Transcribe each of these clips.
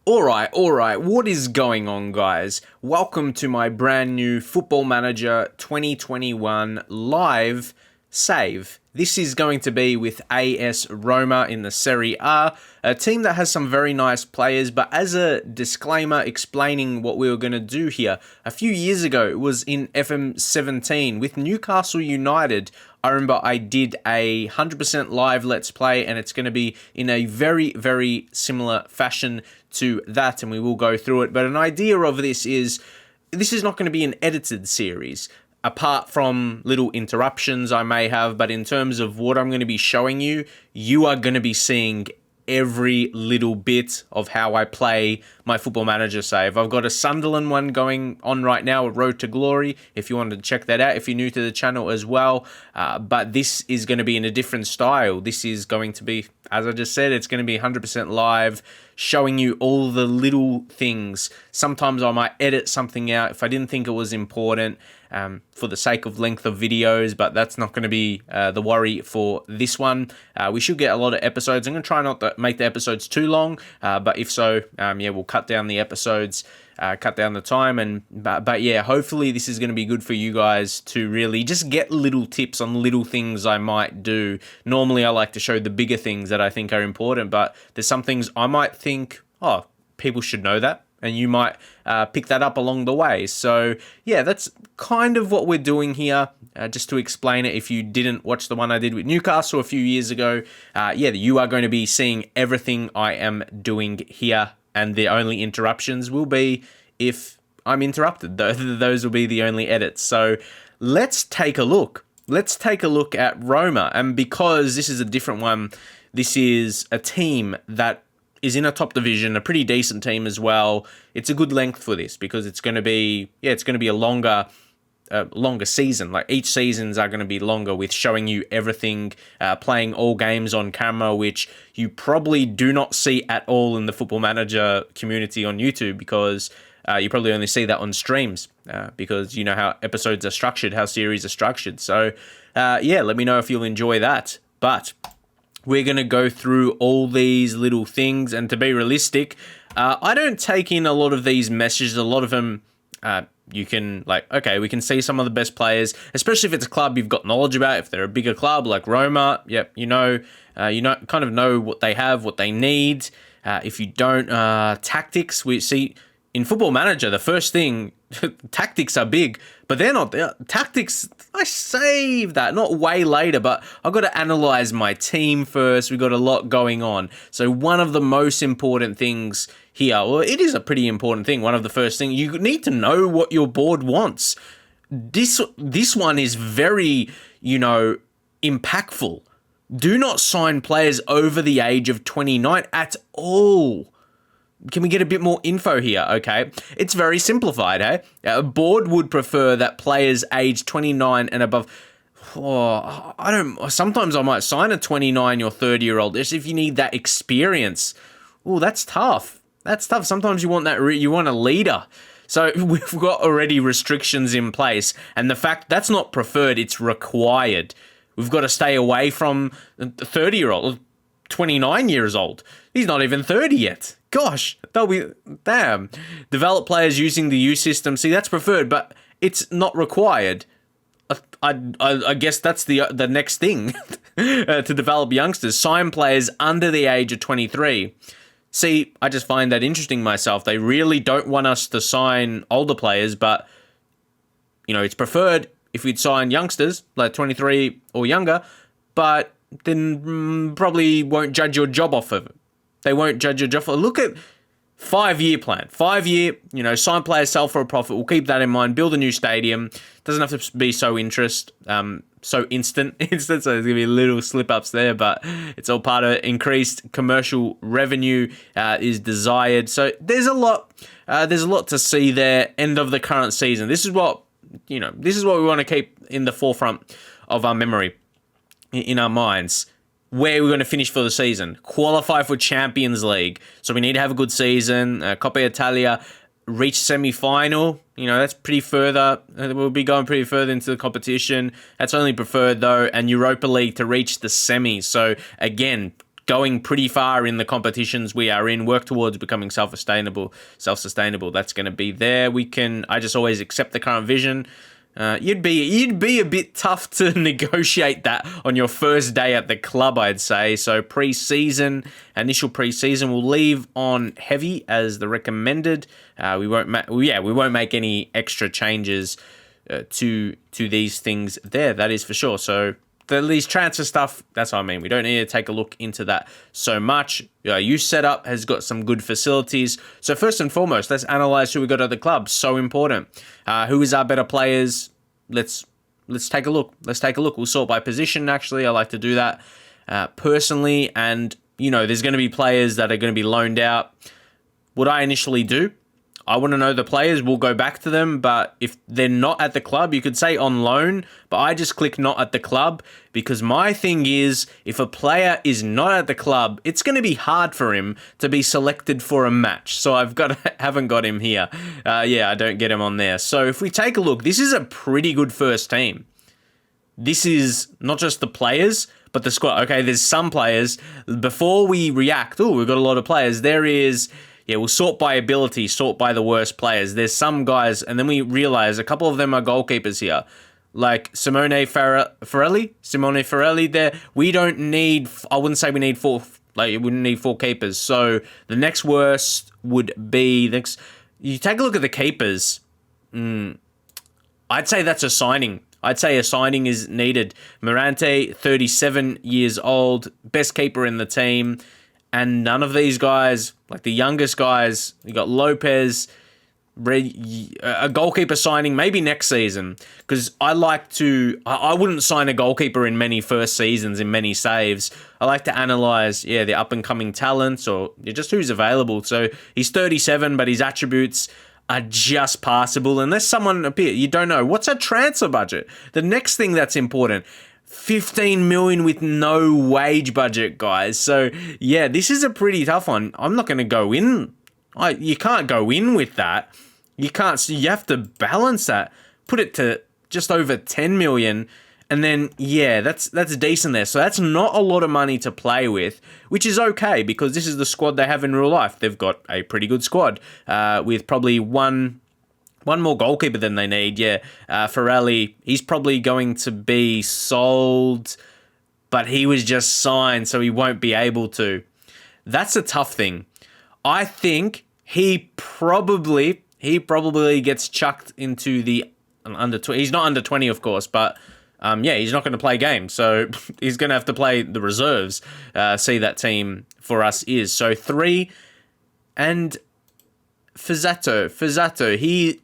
Alright, what is going on, guys? Welcome to my brand new Football Manager 2021 live save. This is going to be with AS Roma in the Serie A, a team that has some very nice players, but as a disclaimer explaining what we were going to do here, a few years ago, it was in FM17 with Newcastle United. I remember I did a 100% live Let's Play, and it's going to be in a very, very similar fashion to that, and we will go through it. But an idea of this is not going to be an edited series, apart from little interruptions I may have, but in terms of what I'm going to be showing you, you are going to be seeing every little bit of how I play my Football Manager save. I've got a Sunderland one going on right now, a Road to Glory, if you wanted to check that out, if you're new to the channel as well. But this is going to be in a different style. This is going to be, as I just said, it's going to be 100% live, showing you all the little things. Sometimes I might edit something out if I didn't think it was important, for the sake of length of videos, but that's not going to be the worry for this one. We should get a lot of episodes. I'm going to try not to make the episodes too long, but if so, we'll cut down the episodes, cut down the time, but yeah, hopefully this is going to be good for you guys to really just get little tips on little things I might do. Normally I like to show the bigger things that I think are important, but there's some things I might think, oh, people should know that, and you might pick that up along the way. So yeah, that's kind of what we're doing here. Just to explain it, if you didn't watch the one I did with Newcastle a few years ago, you are going to be seeing everything I am doing here, and the only interruptions will be if I'm interrupted. Those will be the only edits. So let's take a look. Let's take a look at Roma, and because this is a different one, this is a team that is in a top division, a pretty decent team as well. It's a good length for this because it's going to be, a longer season. Like each seasons are going to be longer with showing you everything, playing all games on camera, which you probably do not see at all in the Football Manager community on YouTube, because you probably only see that on streams, because you know how episodes are structured, how series are structured. So let me know if you'll enjoy that. But we're going to go through all these little things, and to be realistic, I don't take in a lot of these messages. A lot of them, you can, we can see some of the best players, especially if it's a club you've got knowledge about. If they're a bigger club like Roma, kind of know what they have, what they need. If you don't, tactics, we see in Football Manager, the first thing, tactics are big, but they're not. Tactics, I save that, not way later, but I've got to analyze my team first. We've got a lot going on. So one of the most important things here, well, it is a pretty important thing. One of the first things, you need to know what your board wants. This one is very, impactful. Do not sign players over the age of 29 at all. Can we get a bit more info here? Okay, it's very simplified, hey? A board would prefer that players aged 29 and above. Sometimes I might sign a 29 or 30-year-old just if you need that experience. Oh, that's tough. Sometimes you want that. You want a leader. So we've got already restrictions in place, and the fact that's not preferred, it's required. We've got to stay away from the 30-year-old, 29 years old. He's not even 30 yet. Gosh, damn. Develop players using the U system. See, that's preferred, but it's not required. I guess that's the next thing to develop youngsters. Sign players under the age of 23. See, I just find that interesting myself. They really don't want us to sign older players, but, it's preferred if we'd sign youngsters, like 23 or younger, but then probably won't judge your job off of it. They won't judge your job. Look at 5-year plan. 5-year, sign players, sell for a profit. We'll keep that in mind. Build a new stadium. Doesn't have to be so instant. So there's going to be little slip-ups there, but it's all part of increased commercial revenue is desired. So there's a lot to see there. End of the current season. This is what we want to keep in the forefront of our memory, in our minds. Where we're going to finish for the season. Qualify for Champions League. So we need to have a good season. Coppa Italia, reach semi-final. That's pretty further. We'll be going pretty further into the competition. That's only preferred, though. And Europa League to reach the semis. So, again, going pretty far in the competitions we are in, work towards becoming self-sustainable. That's going to be there. I just always accept the current vision. You'd be a bit tough to negotiate that on your first day at the club, I'd say. So initial pre-season, we'll leave on heavy as the recommended. We won't make any extra changes to these things there. That is for sure. So these transfer stuff, that's what I mean. We don't need to take a look into that so much. Youth setup has got some good facilities. So first and foremost, let's analyze who we got at the club. So important. Who is our better players? Let's take a look. We'll sort by position, actually. I like to do that personally. And, there's going to be players that are going to be loaned out. What I initially do, I want to know the players. We'll go back to them. But if they're not at the club, you could say on loan. But I just click not at the club because my thing is if a player is not at the club, it's going to be hard for him to be selected for a match. So haven't got him here. I don't get him on there. So if we take a look, this is a pretty good first team. This is not just the players, but the squad. Okay, there's some players. Before we react, we've got a lot of players. There is... we'll sort by ability, sort by the worst players. There's some guys, and then we realize a couple of them are goalkeepers here. Like Simone Ferrelli there. We don't need, I wouldn't say we need four, we wouldn't need four keepers. So the next worst would be, you take a look at the keepers. I'd say that's a signing. I'd say a signing is needed. Morante, 37 years old, best keeper in the team. And none of these guys, like the youngest guys, you got Lopez, a goalkeeper signing maybe next season. Because I wouldn't sign a goalkeeper in many first seasons, in many saves. I like to analyse, the up-and-coming talents or just who's available. So he's 37, but his attributes are just passable. Unless someone appears, you don't know. What's a transfer budget? The next thing that's important, 15 million with no wage budget, guys. So, this is a pretty tough one. I'm not going to go in. You can't go in with that. You can't. So you have to balance that. Put it to just over 10 million. And then, that's decent there. So that's not a lot of money to play with, which is okay because this is the squad they have in real life. They've got a pretty good squad with probably one more goalkeeper than they need, Ferrelli, he's probably going to be sold, but he was just signed, so he won't be able to. That's a tough thing. I think he probably gets chucked into the under 20. He's not under 20, of course, but he's not going to play games, so he's going to have to play the reserves. See that team for us is. So 3, and Fazzato,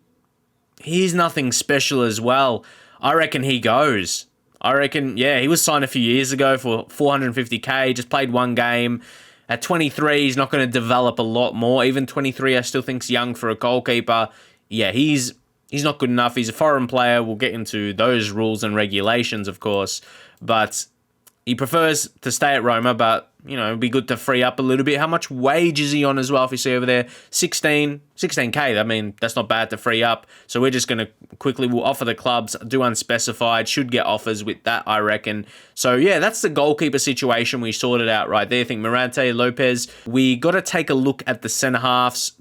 he's nothing special as well. I reckon he goes. He was signed a few years ago for 450k, just played one game. At 23, he's not going to develop a lot more. Even 23, I still think's young for a goalkeeper. He's not good enough. He's a foreign player. We'll get into those rules and regulations, of course. But he prefers to stay at Roma, but, it'd be good to free up a little bit. How much wage is he on as well? If you see over there, 16k. I mean, that's not bad to free up. So we're just going to we'll offer the clubs, do unspecified, should get offers with that, I reckon. So, that's the goalkeeper situation we sorted out right there. I think Morante, Lopez. We got to take a look at the centre halves.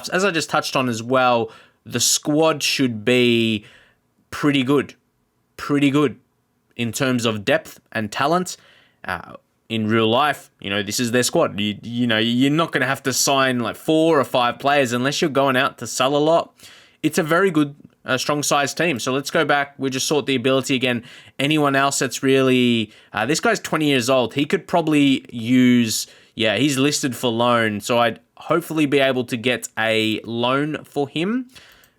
As I just touched on as well, the squad should be pretty good in terms of depth and talent. In real life, this is their squad. You're not going to have to sign like 4 or 5 players unless you're going out to sell a lot. It's a very good, strong-sized team. So let's go back. We'll just sort the ability again. Anyone else that's really... this guy's 20 years old. He could probably use... he's listed for loan. So I'd hopefully be able to get a loan for him.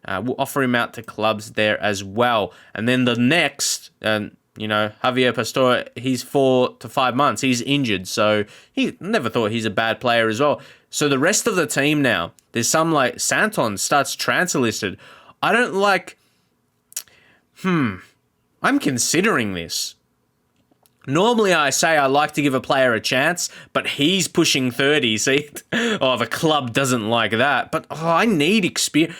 We'll offer him out to clubs there as well. And then the next... Javier Pastore, he's 4 to 5 months. He's injured, so he never thought he's a bad player as well. So the rest of the team now, there's some like Santon starts transfer listed. I don't like... I'm considering this. Normally I say I like to give a player a chance, but he's pushing 30. See? The club doesn't like that. But I need experience.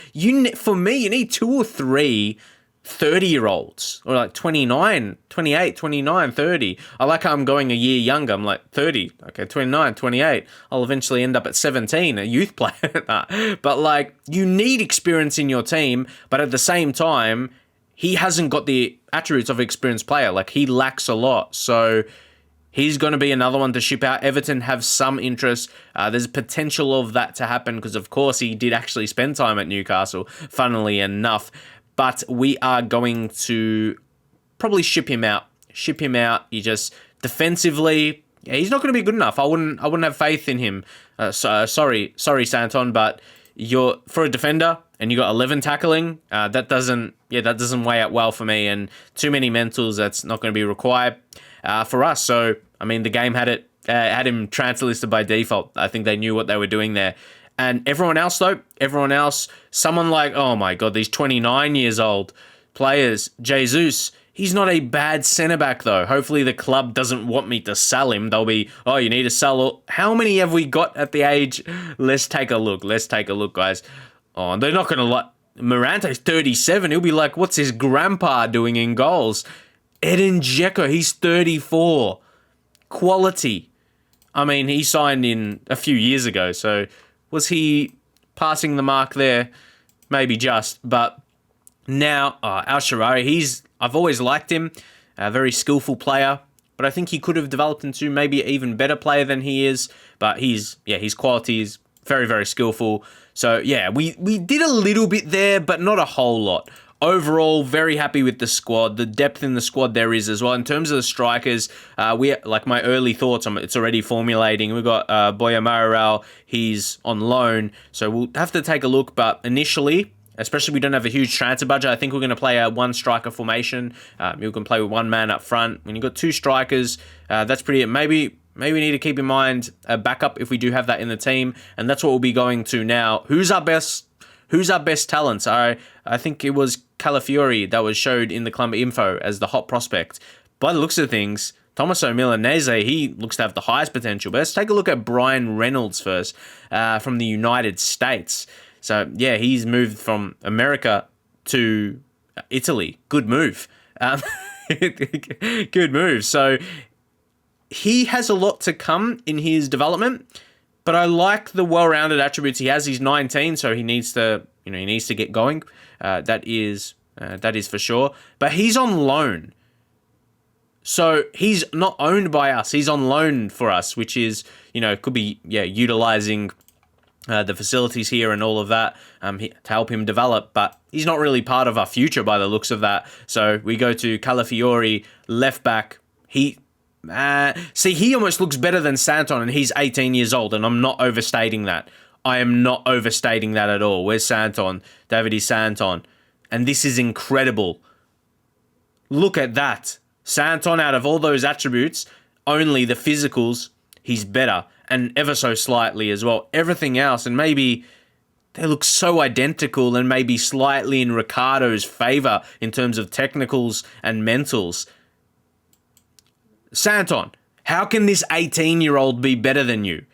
For me, you need 2 or 3 30-year-olds or like 29, 28, 29, 30. I like how I'm going a year younger. I'm like 30, okay, 29, 28. I'll eventually end up at 17, a youth player. But like, you need experience in your team, but at the same time, he hasn't got the attributes of an experienced player. Like, he lacks a lot. So he's going to be another one to ship out. Everton have some interest. There's potential of that to happen because, of course, he did actually spend time at Newcastle, funnily enough. But we are going to probably ship him out. He just defensively, he's not going to be good enough. I wouldn't have faith in him. Sorry, Santon, but you're for a defender and you got 11 tackling. That doesn't weigh out well for me. And too many mentals. That's not going to be required for us. So I mean, the game had him transfer listed by default. I think they knew what they were doing there. And everyone else, someone like, oh my God, these 29 years old players, Jesus, he's not a bad centre-back though. Hopefully the club doesn't want me to sell him. They'll be, oh, you need to sell. How many have we got at the age? Let's take a look, guys. Oh, and they're not going to like, Morante's 37. He'll be like, what's his grandpa doing in goals? Edin Dzeko, he's 34. Quality. I mean, he signed in a few years ago, so was he passing the mark there? Maybe just. But now, Al Sharari, I've always liked him. A very skillful player. But I think he could have developed into maybe an even better player than he is. But his quality is very, very skillful. So, yeah, we did a little bit there, but not a whole lot. Overall, very happy with the squad. The depth in the squad there is as well. In terms of the strikers, like my early thoughts, it's already formulating. We've got Boya Mayoral, he's on loan, so we'll have to take a look. But initially, especially if we don't have a huge transfer budget, I think we're going to play a one-striker formation. You can play with one man up front. When you've got two strikers, that's pretty it. Maybe we need to keep in mind a backup if we do have that in the team, and that's what we'll be going to now. Who's our best talents? I think it was Calafiori that was showed in the club info as the hot prospect. By the looks of things, Tommaso Milanese, he looks to have the highest potential. But let's take a look at Brian Reynolds first from the United States. So, yeah, he's moved from America to Italy. Good move. Good move. So, he has a lot to come in his development. But I like the well-rounded attributes he has. He's 19, so he needs to get going. That is for sure. But he's on loan, so he's not owned by us. He's on loan for us, which is could be utilizing the facilities here and all of that to help him develop. But he's not really part of our future by the looks of that. So we go to Calafiori, left back. He almost looks better than Santon, and he's 18 years old, and I'm not overstating that. I am not overstating that at all. Where's Santon? Davide Santon. And this is incredible. Look at that. Santon, out of all those attributes, only the physicals, he's better, and ever so slightly as well. Everything else, and maybe they look so identical and maybe slightly in Ricardo's favour in terms of technicals and mentals. Santon, how can this 18-year-old be better than you?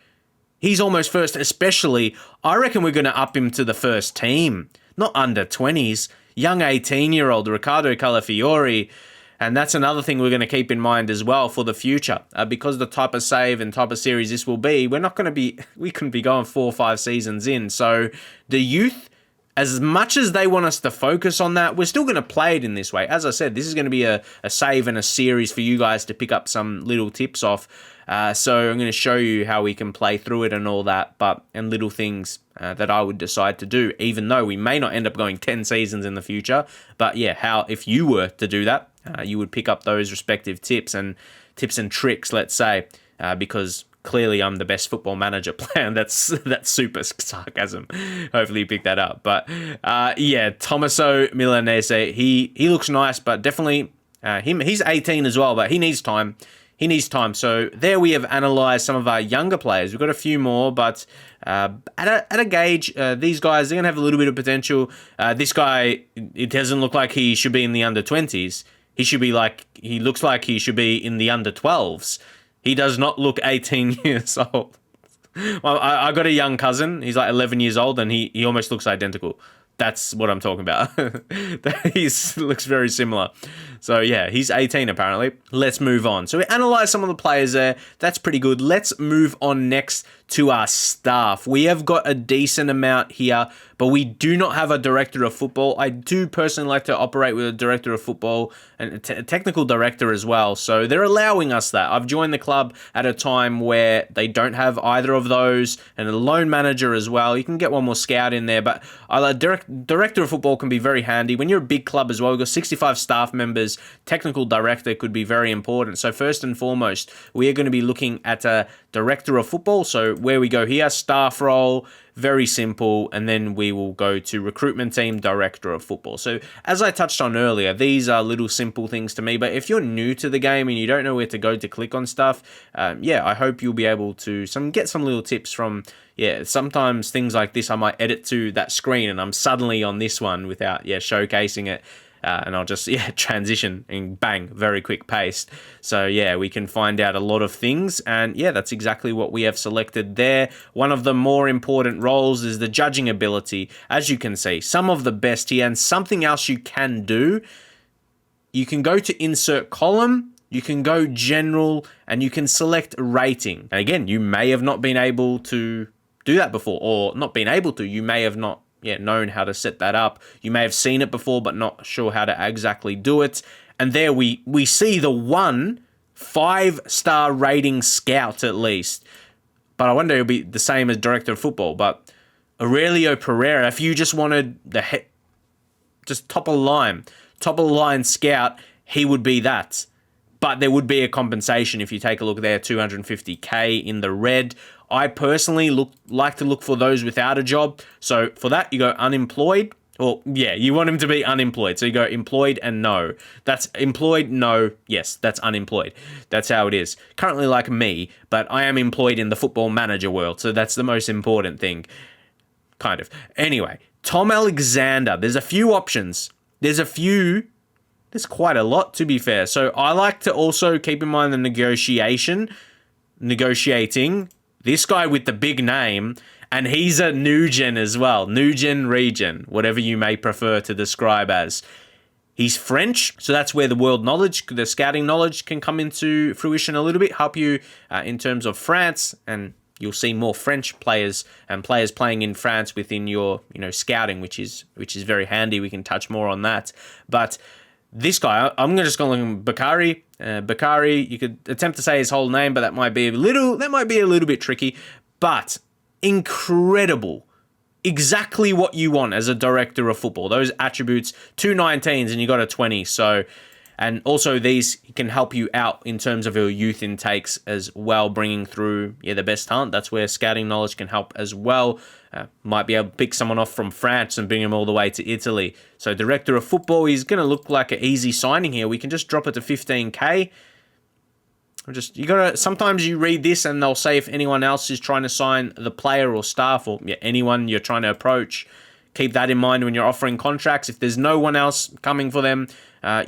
He's almost first, especially, I reckon we're going to up him to the first team. Not under 20s. Young 18-year-old Riccardo Calafiori. And that's another thing we're going to keep in mind as well for the future. Because the type of save and type of series this will be, we couldn't be going 4 or 5 seasons in. So the youth, as much as they want us to focus on that, we're still going to play it in this way. As I said, this is going to be a save and a series for you guys to pick up some little tips off. So I'm going to show you how we can play through it and all that, and little things that I would decide to do, even though we may not end up going 10 seasons in the future. But yeah, how if you were to do that, you would pick up those respective tips and tricks, let's say, because clearly I'm the best football manager player. That's super sarcasm. Hopefully you picked that up. But Tommaso Milanese, he looks nice, but definitely he's 18 as well, but he needs time. So there we have analysed some of our younger players. We've got a few more, but at a gauge, these guys, they're going to have a little bit of potential. This guy, it doesn't look like he should be in the under-20s. He looks like he should be in the under-12s. He does not look 18 years old. Well, I got a young cousin. He's like 11 years old, and he almost looks identical. That's what I'm talking about. He looks very similar. So yeah, he's 18 apparently. Let's move on. So we analyze some of the players there. That's pretty good. Let's move on next to our staff. We have got a decent amount here, but we do not have a director of football. I do personally like to operate with a director of football and a technical director as well. So they're allowing us that. I've joined the club at a time where they don't have either of those, and a loan manager as well. You can get one more scout in there, but director of football can be very handy. When you're a big club as well, we've got 65 staff members, technical director could be very important. So first and foremost, we are going to be looking at a director of football. So where we go here, staff role, very simple, and then we will go to recruitment team, director of football. So as I touched on earlier, these are little simple things to me, but if you're new to the game and you don't know where to go to click on stuff, I hope you'll be able to get some little tips from, sometimes things like this, I might edit to that screen and I'm suddenly on this one without, showcasing it. And I'll just, transition and bang, very quick paste. So, we can find out a lot of things. And, that's exactly what we have selected there. One of the more important roles is the judging ability. As you can see, some of the best here. And something else you can do, you can go to insert column, you can go general, and you can select rating. And again, you may have not been able to do that before, or not been able to. You may have not known how to set that up. You may have seen it before, but not sure how to exactly do it. And there we see the 5-star rating scout at least. But I wonder it'll be the same as director of football. But Aurelio Pereira, if you just wanted just top of the line scout, he would be that. But there would be a compensation if you take a look there, 250K in the red. I personally like to look for those without a job. So for that, you go unemployed. Or, you want him to be unemployed. So you go employed and no. That's employed, no. Yes, that's unemployed. That's how it is. Currently like me, but I am employed in the football manager world. So that's the most important thing. Kind of. Anyway, Tom Alexander. There's a few options. There's quite a lot, to be fair. So I like to also keep in mind the negotiating. This guy with the big name, and he's a new gen as well. New gen, regen, whatever you may prefer to describe as. He's French, so that's where the world knowledge, the scouting knowledge can come into fruition a little bit, help you in terms of France, and you'll see more French players and players playing in France within your scouting, which is very handy. We can touch more on that. But this guy, I'm just calling him Bakari. Bakari, you could attempt to say his whole name, but that might be a little bit tricky. But incredible. Exactly what you want as a director of football. Those attributes, 2 19s and you got a 20. So, and also these can help you out in terms of your youth intakes as well, bringing through the best talent. That's where scouting knowledge can help as well. Might be able to pick someone off from France and bring him all the way to Italy. So director of football, he's going to look like an easy signing here. We can just drop it to 15K. Sometimes you read this and they'll say if anyone else is trying to sign the player or staff or anyone you're trying to approach, keep that in mind when you're offering contracts. If there's no one else coming for them,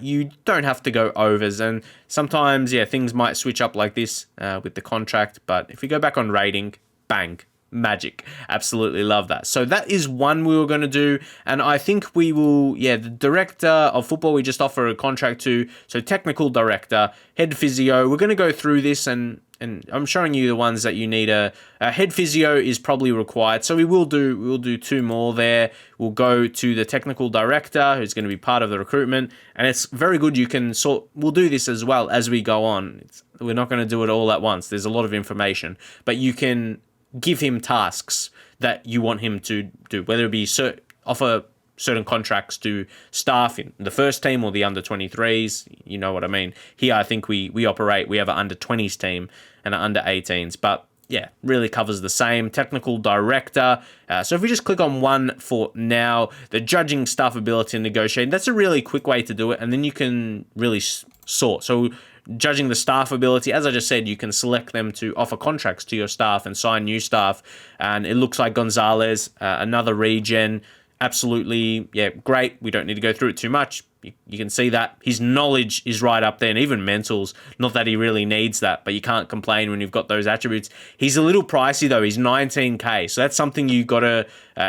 you don't have to go overs. And sometimes, things might switch up like this with the contract. But if you go back on rating, bang, magic. Absolutely love that. So that is one we were going to do. And I think we will, the director of football, we just offer a contract to. So technical director, head physio. We're going to go through this and I'm showing you the ones that you need. A head physio is probably required. So we'll do 2 more there. We'll go to the technical director who's going to be part of the recruitment. And it's very good. We'll do this as well as we go on. We're not going to do it all at once. There's a lot of information, but you can give him tasks that you want him to do, whether it be offer certain contracts to staff in the first team or the under 23s. You know what I mean? Here, I think we have an under 20s team and an under 18s, but really covers the same. Technical director. So if we just click on one for now, the judging staff ability and negotiating, that's a really quick way to do it. And then you can really sort. So judging the staff ability, as I just said, you can select them to offer contracts to your staff and sign new staff. And it looks like Gonzalez, another regen, absolutely, yeah, great. We don't need to go through it too much. You can see that his knowledge is right up there, and even mentals. Not that he really needs that, but you can't complain when you've got those attributes. He's a little pricey though. He's 19k, so that's something you got to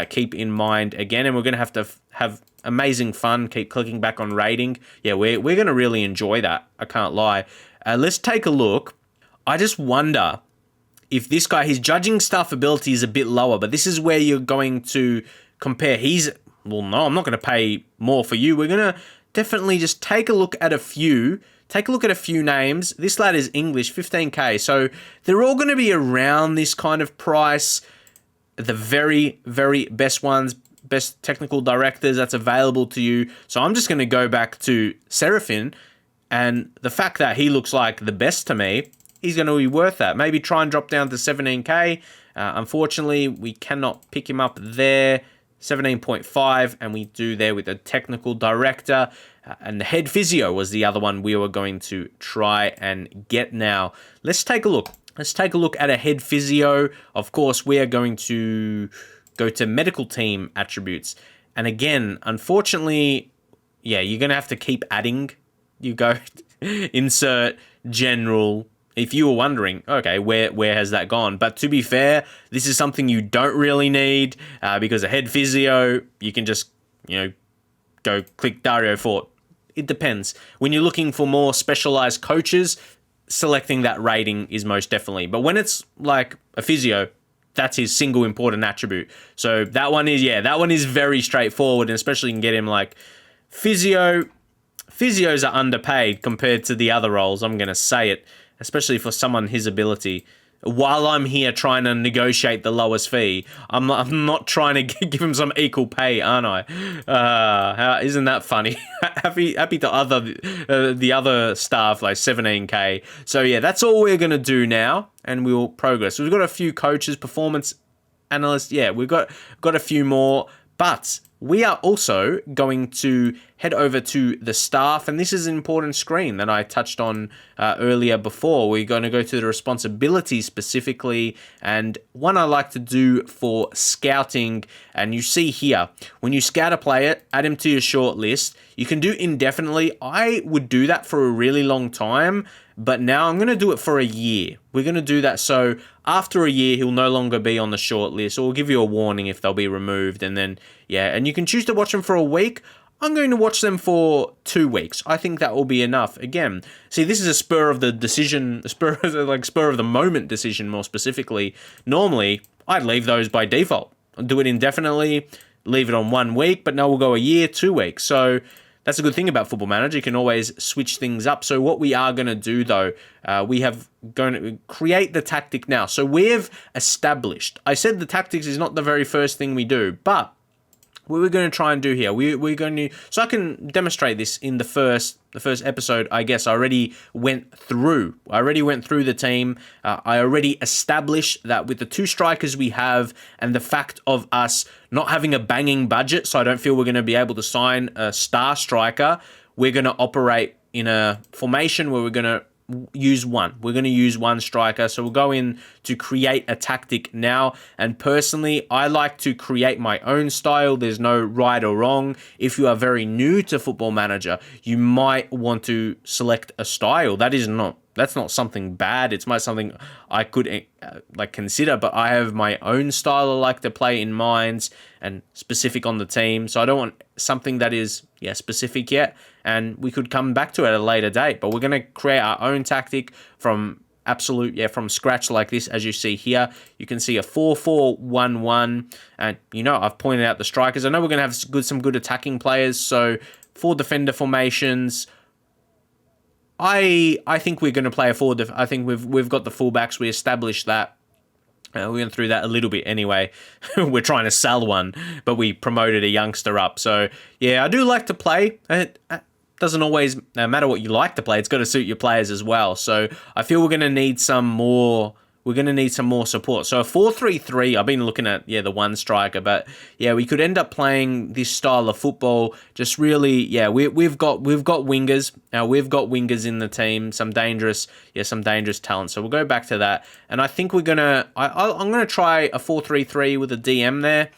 keep in mind again. And we're going to have amazing fun. Keep clicking back on rating. Yeah, we're going to really enjoy that. I can't lie. Let's take a look. I just wonder if this guy, his judging staff ability is a bit lower, but this is where you're going to compare. Well, no, I'm not going to pay more for you. We're going to definitely just take a look at a few. Take a look at a few names. This lad is English, 15k. So they're all going to be around this kind of price. The very, very best ones, best technical directors that's available to you. So I'm just going to go back to Serafin, and the fact that he looks like the best to me, he's going to be worth that. Maybe try and drop down to 17k. Unfortunately, we cannot pick him up there. 17.5, and we do there with a technical director. And the head physio was the other one we were going to try and get now. Let's take a look. Let's take a look at a head physio. Of course, we are going to go to medical team attributes. And again, unfortunately, yeah, you're going to have to keep adding. You go insert general. If you were wondering, okay, where has that gone? But to be fair, this is something you don't really need because a head physio, you can just, go click Dario Fort. It depends. When you're looking for more specialized coaches, selecting that rating is most definitely. But when it's like a physio, that's his single important attribute. So that one is very straightforward, and especially you can get him like physio. Physios are underpaid compared to the other roles. I'm going to say it. Especially for someone his ability. While I'm here trying to negotiate the lowest fee, I'm not trying to give him some equal pay, aren't I? Isn't that funny? happy to the other staff like 17k. So yeah, that's all we're gonna do now, and we'll progress. We've got a few coaches, performance analysts. Yeah, we've got a few more, but we are also going to head over to the staff, and this is an important screen that I touched on earlier before. We're going to go to the responsibilities specifically, and one I like to do for scouting, and you see here, when you scout a player, add him to your short list. You can do indefinitely. I would do that for a really long time, but now I'm going to do it for a year. We're going to do that so after a year, he'll no longer be on the short list, or we'll give you a warning if they'll be removed, and then, yeah, and you can choose to watch them for a week. I'm going to watch them for 2 weeks. I think that will be enough. Again, see, this is a spur of the moment decision more specifically. Normally, I'd leave those by default. I'd do it indefinitely, leave it on 1 week, but now we'll go a year, 2 weeks. So that's a good thing about Football Manager. You can always switch things up. So what we are going to do, though, we have going to create the tactic now. So we've established. I said the tactics is not the very first thing we do, but what we're going to try and do here, we're going to, so I can demonstrate this in the first episode. I guess I already went through the team. I already established that with the 2 strikers we have, and the fact of us not having a banging budget, so I don't feel we're going to be able to sign a star striker. We're going to operate in a formation where we're going to use one. We're going to use one striker. So we'll go in to create a tactic now. And personally, I like to create my own style. There's no right or wrong. If you are very new to Football Manager, you might want to select a style. That's not something bad. It's not something I could consider, but I have my own style I like to play in mind and specific on the team. So I don't want something that is specific yet, and we could come back to it at a later date. But we're going to create our own tactic from scratch like this. As you see here, you can see a 4-4-1-1, and I've pointed out the strikers. I know we're going to have some good attacking players. So 4 defender formations. I think we're going to play a 4. I think we've got the fullbacks. We established that. We went through that a little bit anyway. We're trying to sell one, but we promoted a youngster up. So yeah, I do like to play. It doesn't always matter what you like to play. It's got to suit your players as well. So I feel we're going to need some more. We're going to need some more support. So a 4-3-3, I've been looking at, the one striker, but yeah, we could end up playing this style of football. Just really, we've got wingers. We've got wingers in the team, some dangerous talent. So we'll go back to that. And I think I'm going to try a 4-3-3 with a DM there.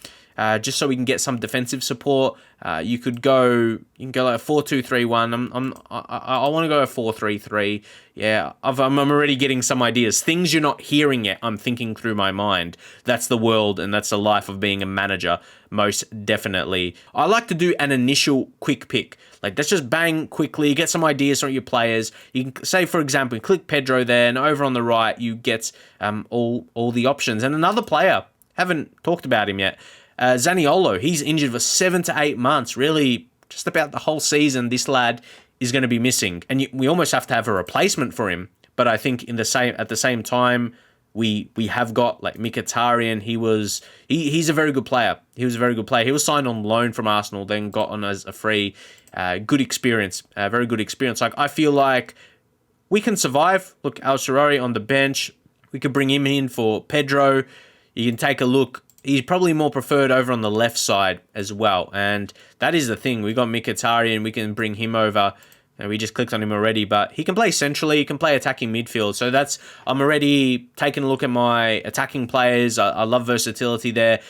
just so we can get some defensive support. You can go like a 4-2-3-1. I want to go a 4-3-3. Yeah, I'm already getting some ideas. Things you're not hearing yet, I'm thinking through my mind. That's the world and that's the life of being a manager, most definitely. I like to do an initial quick pick. Like, let's just bang quickly, get some ideas from your players. You can say, for example, you click Pedro there, and over on the right, you get all the options. And another player, haven't talked about him yet, Zaniolo. He's injured for 7 to 8 months, really just about the whole season. This lad is going to be missing, and we almost have to have a replacement for him. But I think at the same time, we have got like Mkhitaryan. He's a very good player. He was a very good player. He was signed on loan from Arsenal, then got on as a free. Good experience, very good experience. Like, I feel like we can survive. Look, El Shaarawy on the bench. We could bring him in for Pedro. You can take a look. He's probably more preferred over on the left side as well. And that is the thing. We got Mkhitaryan. We can bring him over. And we just clicked on him already. But he can play centrally. He can play attacking midfield. So I'm already taking a look at my attacking players. I love versatility there.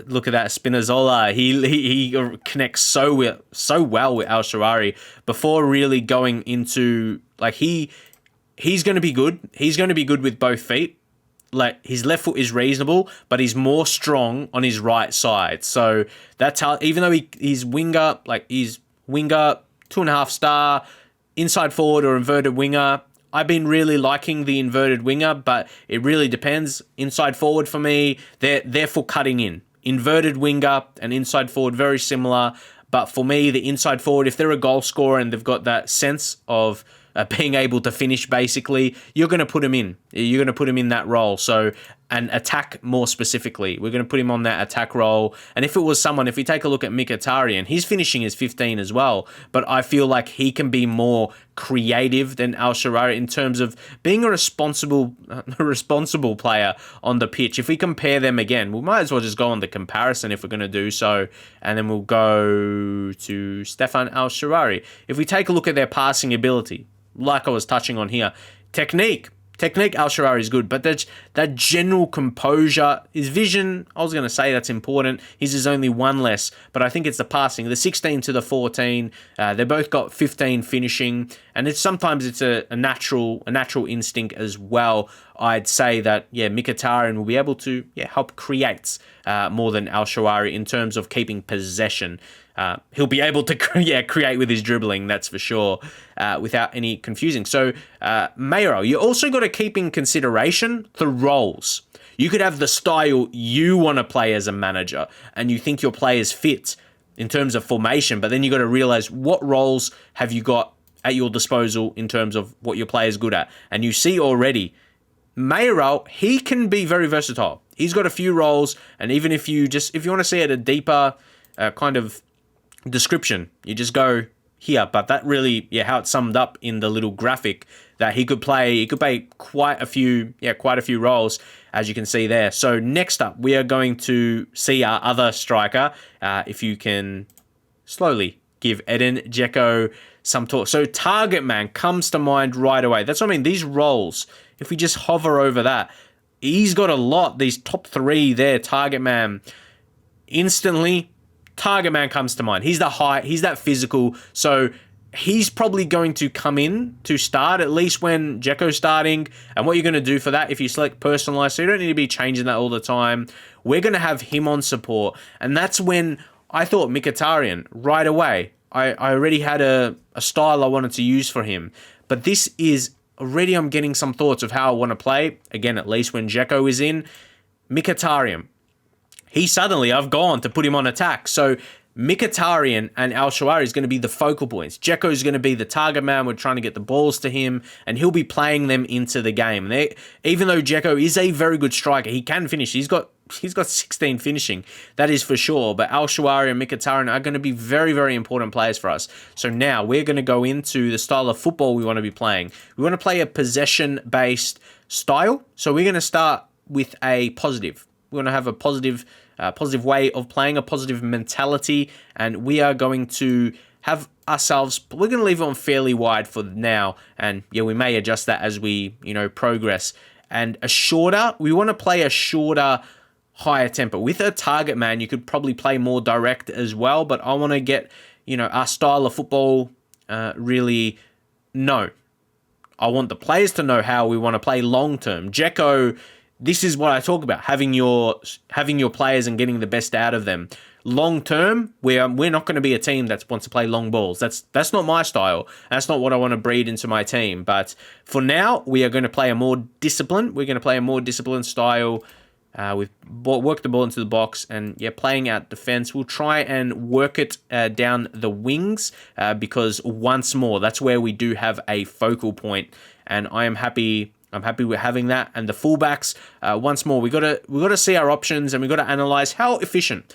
Look at that, Spinazzola. He connects so well with El Shaarawy before really going into, like, he's going to be good. He's going to be good with both feet. Like, his left foot is reasonable, but he's more strong on his right side. So that's how, even though he's winger, 2.5 star, inside forward or inverted winger. I've been really liking the inverted winger, but it really depends. Inside forward for me, they're for cutting in. Inverted winger and inside forward, very similar. But for me, the inside forward, if they're a goal scorer and they've got that sense of being able to finish, basically, you're going to put him in. You're going to put him in that role. So, and attack more specifically. We're going to put him on that attack role. And if we take a look at Mkhitaryan, his finishing is 15 as well. But I feel like he can be more creative than El Shaarawy in terms of being a responsible player on the pitch. If we compare them again, we might as well just go on the comparison if we're going to do so. And then we'll go to Stefan El Shaarawy. If we take a look at their passing ability, like I was touching on here, technique, El Shaarawy is good, but that general composure, his vision, I was going to say that's important. His is only one less, but I think it's the passing. The 16 to the 14, they both got 15 finishing, and sometimes it's a natural instinct as well. I'd say that, Mkhitaryan will be able to help create more than El Shaarawy in terms of keeping possession. He'll be able to create with his dribbling, that's for sure, without any confusing. So, Mayo, you also got to keep in consideration the roles. You could have the style you want to play as a manager, and you think your players fit in terms of formation, but then you got to realize what roles have you got at your disposal in terms of what your player's good at. And you see already, Mayo, he can be very versatile. He's got a few roles, and even if you want to see it a deeper kind of description, you just go here. But that really, how it's summed up in the little graphic, that he could play quite a few roles, as you can see there. So next up, we are going to see our other striker. If you can slowly give Edin Dzeko some talk. So target man comes to mind right away. That's what I mean. These roles, if we just hover over that, he's got a lot. These top three there, target man, instantly, target man comes to mind. He's the height, he's that physical. So he's probably going to come in to start, at least when Dzeko's starting. And what you're going to do for that, if you select personalized, so you don't need to be changing that all the time, we're going to have him on support. And that's when I thought Mkhitaryan right away. I already had a style I wanted to use for him. But this is already, I'm getting some thoughts of how I want to play. Again, at least when Dzeko is in. Mkhitaryan. I've gone to put him on attack. So Mkhitaryan and El Shaarawy is going to be the focal points. Dzeko is going to be the target man. We're trying to get the balls to him, and he'll be playing them into the game. Even though Dzeko is a very good striker, he can finish. He's got 16 finishing, that is for sure. But El Shaarawy and Mkhitaryan are going to be very, very important players for us. So now we're going to go into the style of football we want to be playing. We want to play a possession-based style. So we're going to start with a positive. We want to have a positive way of playing, a positive mentality, and we are going to have ourselves, we're going to leave it on fairly wide for now, and we may adjust that as we, progress. And we want to play a shorter higher tempo. With a target man, you could probably play more direct as well, but I want to get, our style of football really known. I want the players to know how we want to play long term. Jekko, this is what I talk about, having your players and getting the best out of them. Long term, we're not going to be a team that wants to play long balls. That's not my style. That's not what I want to breed into my team. But for now, we are going to play a more disciplined. We're going to play a more disciplined style. We've worked the ball into the box and playing out defense. We'll try and work it down the wings because once more, that's where we do have a focal point, and I'm happy with having that. And the fullbacks, once more, we got to see our options and we got to analyze how efficient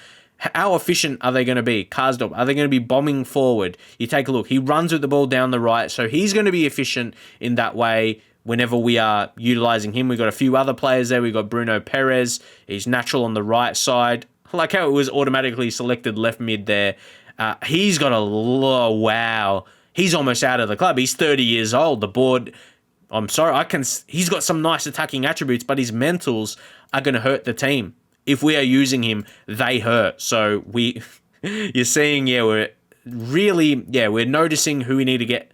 are they going to be? Karsdorp, are they going to be bombing forward? You take a look. He runs with the ball down the right, so he's going to be efficient in that way. Whenever we are utilizing him, we've got a few other players there. We've got Bruno Perez. He's natural on the right side. I like how it was automatically selected left mid there. He's got wow. He's almost out of the club. He's 30 years old. The board, I'm sorry, he's got some nice attacking attributes, but his mentals are going to hurt the team. If we are using him, they hurt. So you're seeing, we're noticing who we need to get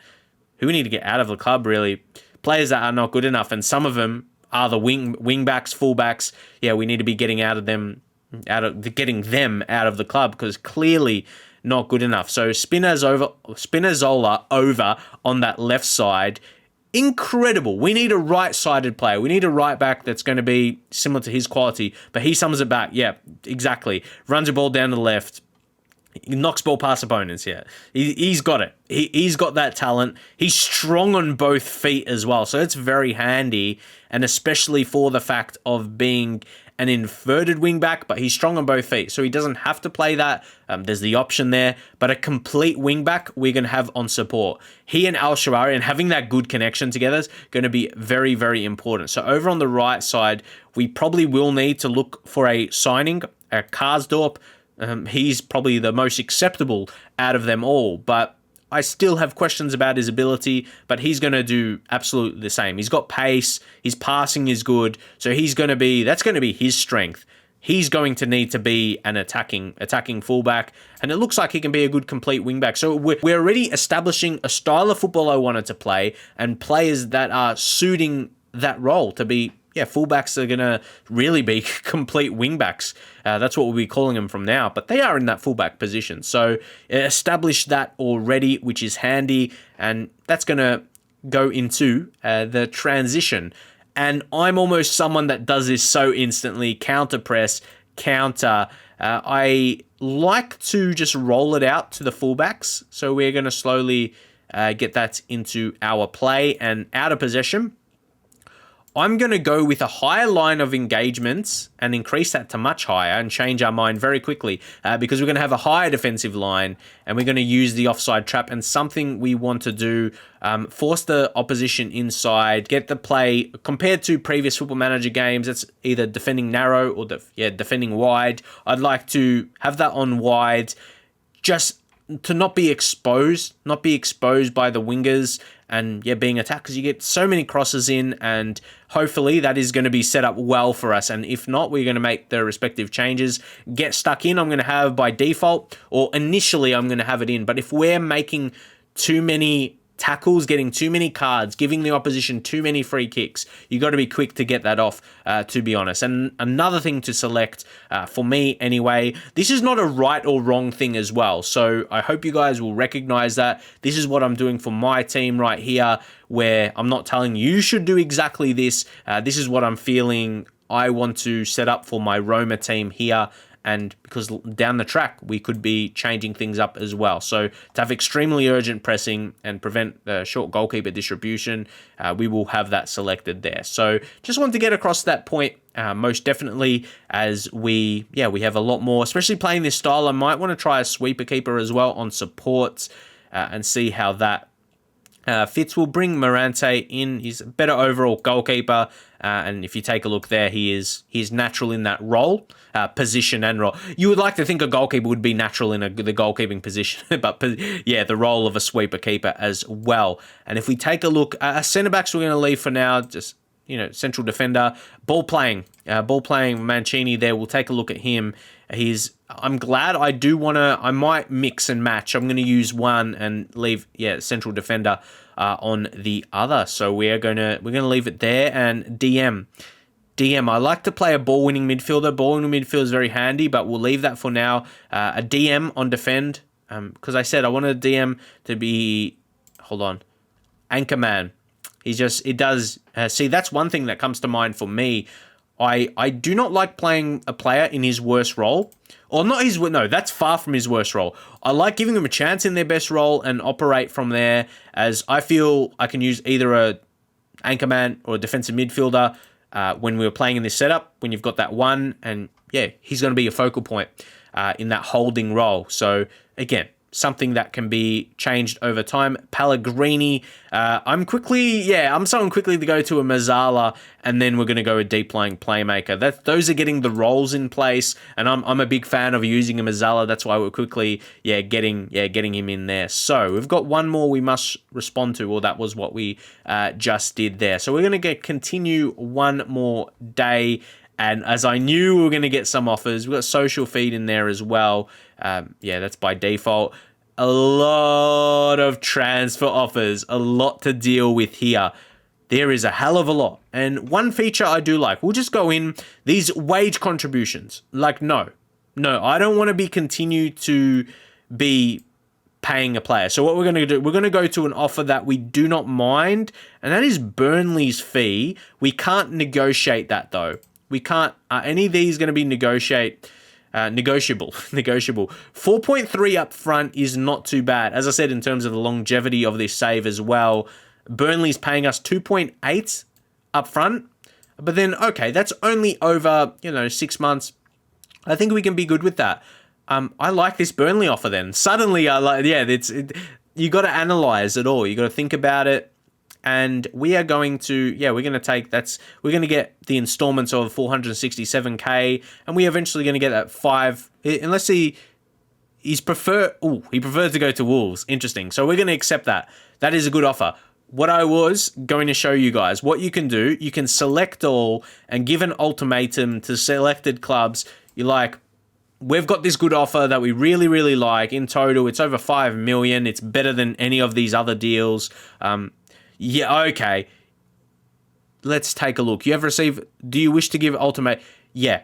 out of the club, really. Players that are not good enough, and some of them are the wing backs, full backs. We need to be getting them out of the club because clearly not good enough. So Spinazzola over on that left side, incredible. We need a right-sided player. We need a right back that's going to be similar to his quality, but he sums it back. Yeah, exactly. Runs the ball down to the left. He knocks ball past opponents, He's got it. He's got that talent. He's strong on both feet as well, so it's very handy, and especially for the fact of being an inverted wing back, but he's strong on both feet, so he doesn't have to play that. There's the option there, but a complete wing back we're going to have on support. He and Al-Shawari, and having that good connection together is going to be very, very important. So over on the right side, we probably will need to look for a signing, a Karsdorp. He's probably the most acceptable out of them all, but I still have questions about his ability, but he's going to do absolutely the same. He's got pace, his passing is good, so that's going to be his strength. He's going to need to be an attacking fullback, and it looks like he can be a good complete wingback. So we're already establishing a style of football I wanted to play, and players that are suiting that role to be fullbacks are going to really be complete wingbacks. That's what we'll be calling them from now, but they are in that fullback position. So establish that already, which is handy, and that's going to go into the transition. And I'm almost someone that does this so instantly, counter press, counter. I like to just roll it out to the fullbacks. So we're going to slowly get that into our play and out of possession. I'm going to go with a higher line of engagements and increase that to much higher and change our mind very quickly because we're going to have a higher defensive line and we're going to use the offside trap, and something we want to do, force the opposition inside, get the play compared to previous Football Manager games. It's either defending narrow or defending wide. I'd like to have that on wide just to not be exposed by the wingers and being attacked, because you get so many crosses in, and hopefully that is going to be set up well for us. And if not, we're going to make the respective changes. Get stuck in, I'm going to have by default, or initially I'm going to have it in. But if we're making too many tackles, getting too many cards, giving the opposition too many free kicks, you got to be quick to get that off, to be honest. And another thing to select, for me anyway, this is not a right or wrong thing as well. So I hope you guys will recognize that. This is what I'm doing for my team right here, where I'm not telling you should do exactly this. This is what I'm feeling I want to set up for my Roma team here. And because down the track, we could be changing things up as well. So to have extremely urgent pressing and prevent the short goalkeeper distribution, we will have that selected there. So just wanted to get across that point, most definitely, as we have a lot more, especially playing this style. I might want to try a sweeper keeper as well on supports and see how that fits. Will bring Morante in. He's a better overall goalkeeper, and if you take a look there, he's natural in that role, position and role. You would like to think a goalkeeper would be natural in the goalkeeping position, but the role of a sweeper keeper as well. And if we take a look, centre backs we're going to leave for now. Just central defender, ball playing Mancini there. We'll take a look at him. I'm glad. I might mix and match. I'm going to use one and leave, central defender on the other. So we're going to leave it there. And DM, I like to play a ball-winning midfielder. Ball-winning midfielder is very handy, but we'll leave that for now. A DM on defend, because I said I wanted a DM to be, Anchorman. See, that's one thing that comes to mind for me. I do not like playing a player in his worst role. Or not his, no, that's far from his worst role. I like giving them a chance in their best role and operate from there, as I feel I can use either a anchorman or a defensive midfielder when we were playing in this setup, when you've got that one, and he's going to be a focal point in that holding role. So again, something that can be changed over time. Pellegrini, I'm someone quickly to go to a Mazzala, and then we're going to go a deep lying playmaker. Those are getting the roles in place, and I'm a big fan of using a Mazzala. That's why we're quickly getting him in there. So we've got one more we must respond to, or that was what we just did there. So we're going to continue one more day. And as I knew we were going to get some offers, we've got social feed in there as well. That's by default. A lot of transfer offers, a lot to deal with here. There is a hell of a lot. And one feature I do like, we'll just go in these wage contributions. Like, no, I don't want to continue to be paying a player. So what we're going to do, we're going to go to an offer that we do not mind, and that is Burnley's fee. We can't negotiate that though. We can't, any of these going to be negotiable. 4.3 up front is not too bad. As I said, in terms of the longevity of this save as well, Burnley's paying us 2.8 up front. But then, okay, that's only over, 6 months. I think we can be good with that. I like this Burnley offer then. Suddenly, I like, you got to analyze it all. You got to think about it. And we are going to, we're going to get the installments of 467k, and we're eventually going to get that 5, unless he prefers to go to Wolves. Interesting. So we're going to accept that. That is a good offer. What I was going to show you guys, what you can do, you can select all and give an ultimatum to selected clubs. You're like, we've got this good offer that we really, really like. In total, it's over 5 million. It's better than any of these other deals. Okay. Let's take a look. Do you wish to give ultimate? Yeah.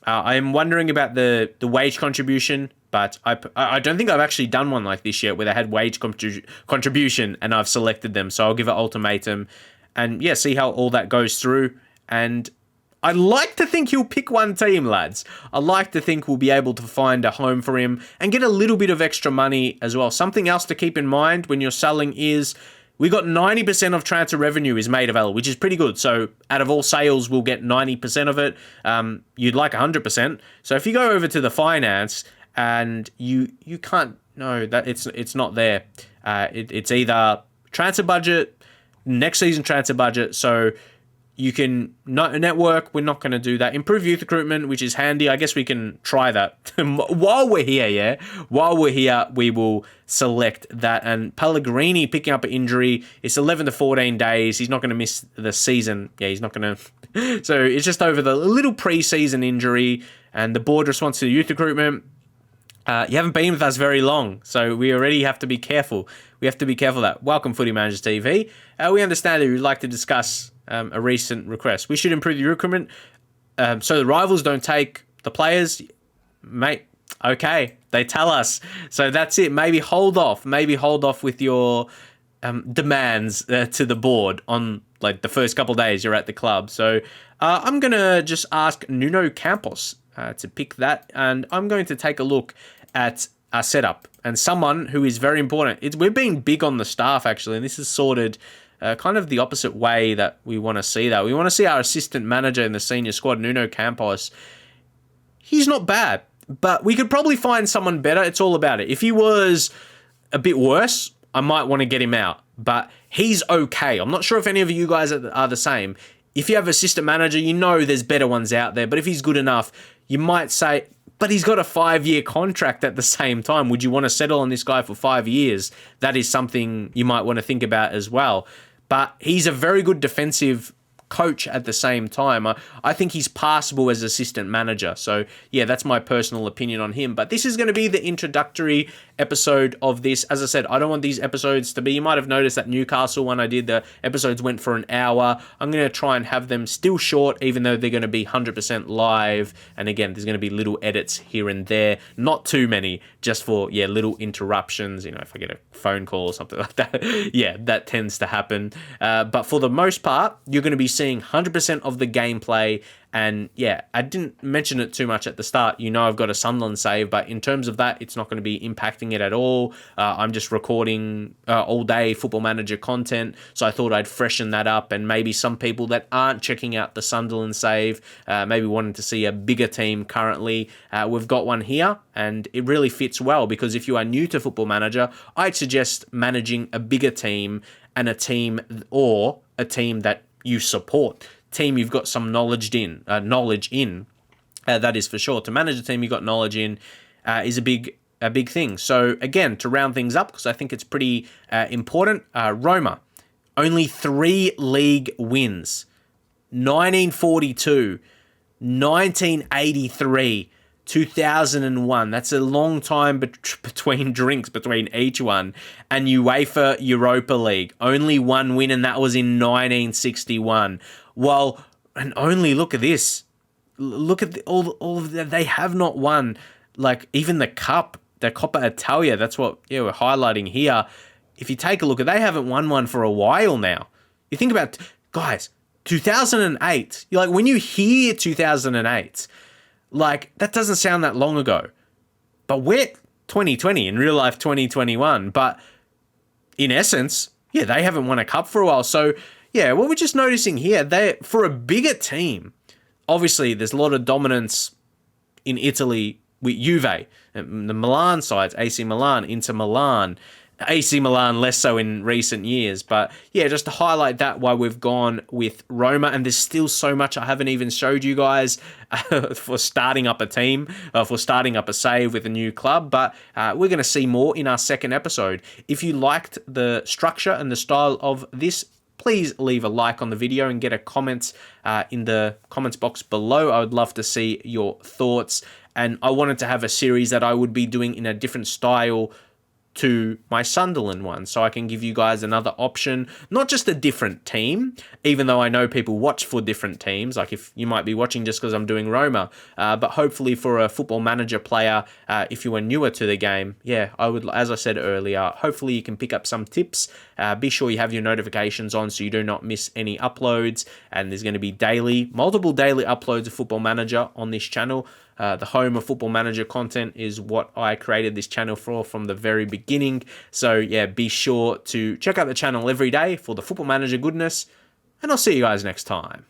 I am wondering about the wage contribution, but I don't think I've actually done one like this yet where they had wage contribution and I've selected them. So I'll give an ultimatum and see how all that goes through. And I like to think he'll pick one team, lads. I like to think we'll be able to find a home for him and get a little bit of extra money as well. Something else to keep in mind when you're selling is we got 90% of transfer revenue is made available, which is pretty good. So out of all sales, we'll get 90% of it. You'd like 100%. So if you go over to the finance and you can't, no, that it's not there. It's either transfer budget, next season transfer budget. So you can network. We're not going to do that. Improve youth recruitment, which is handy. I guess we can try that while we're here. Yeah, while we're here, we will select that. And Pellegrini picking up an injury. It's 11 to 14 days. He's not going to miss the season. Yeah, he's not going to. So it's just over the little pre-season injury. And the board response to youth recruitment. You haven't been with us very long, so we already have to be careful. We have to be careful of that. Welcome, Footy Managers TV. We understand that you'd like to discuss a recent request. We should improve the recruitment so the rivals don't take the players. Mate, okay, they tell us. So that's it. Maybe hold off with your demands to the board on like the first couple of days you're at the club. So I'm going to just ask Nuno Campos to pick that, and I'm going to take a look at our setup and someone who is very important. We're being big on the staff, actually, and this is sorted kind of the opposite way that we want to see that. We want to see our assistant manager in the senior squad, Nuno Campos. He's not bad, but we could probably find someone better. It's all about it. If he was a bit worse, I might want to get him out, but he's okay. I'm not sure if any of you guys are the same. If you have assistant manager, you know there's better ones out there, but if he's good enough, you might say, but he's got a 5-year contract at the same time. Would you want to settle on this guy for 5 years? That is something you might want to think about as well. But he's a very good defensive coach at the same time. I think he's passable as assistant manager. So yeah, that's my personal opinion on him. But this is going to be the introductory episode of this. As I said, I don't want these episodes to be, you might have noticed that Newcastle one I did, the episodes went for an hour. I'm going to try and have them still short, even though they're going to be 100% live. And again, there's going to be little edits here and there, not too many, just for, yeah, little interruptions. You know, if I get a phone call or something like that, yeah, that tends to happen. But for the most part, you're going to be seeing 100% of the gameplay. And yeah, I didn't mention it too much at the start. You know, I've got a Sunderland save, but in terms of that, it's not going to be impacting it at all. I'm just recording all day Football Manager content, so I thought I'd freshen that up. And maybe some people that aren't checking out the Sunderland save, maybe wanting to see a bigger team currently, we've got one here, and it really fits well because if you are new to Football Manager, I'd suggest managing a bigger team and a team that you support. Team you've got some knowledge in, that is for sure. To manage a team you've got knowledge in is a big thing. So again, to round things up, because I think it's pretty important, Roma, only 3 league wins, 1942, 1983, 2001. That's a long time between drinks between each one. And UEFA Europa League, only 1 win, and that was in 1961. Well, and only look at this. Look at all of that. They have not won, like, even the Cup, the Coppa Italia. That's what we're highlighting here. If you take a look at, they haven't won one for a while now. You think about, guys, 2008. You're like, when you hear 2008, like, that doesn't sound that long ago. But we're 2020, in real life 2021. But in essence, yeah, they haven't won a cup for a while. So yeah, what we're just noticing here, they, for a bigger team, obviously there's a lot of dominance in Italy with Juve, the Milan sides, AC Milan, Inter Milan, AC Milan less so in recent years. But yeah, just to highlight that, why we've gone with Roma. And there's still so much I haven't even showed you guys for starting up a team, for starting up a save with a new club. But we're going to see more in our second episode. If you liked the structure and the style of this, please leave a like on the video and get a comment in the comments box below. I would love to see your thoughts. And I wanted to have a series that I would be doing in a different style to my Sunderland one, so I can give you guys another option, not just a different team, even though I know people watch for different teams, like if you might be watching just because I'm doing Roma, but hopefully for a Football Manager player, if you are newer to the game, yeah, I would, as I said earlier, hopefully you can pick up some tips. Be sure you have your notifications on so you do not miss any uploads, and there's going to be multiple daily uploads of Football Manager on this channel. The home of Football Manager content is what I created this channel for from the very beginning. So yeah, be sure to check out the channel every day for the Football Manager goodness, and I'll see you guys next time.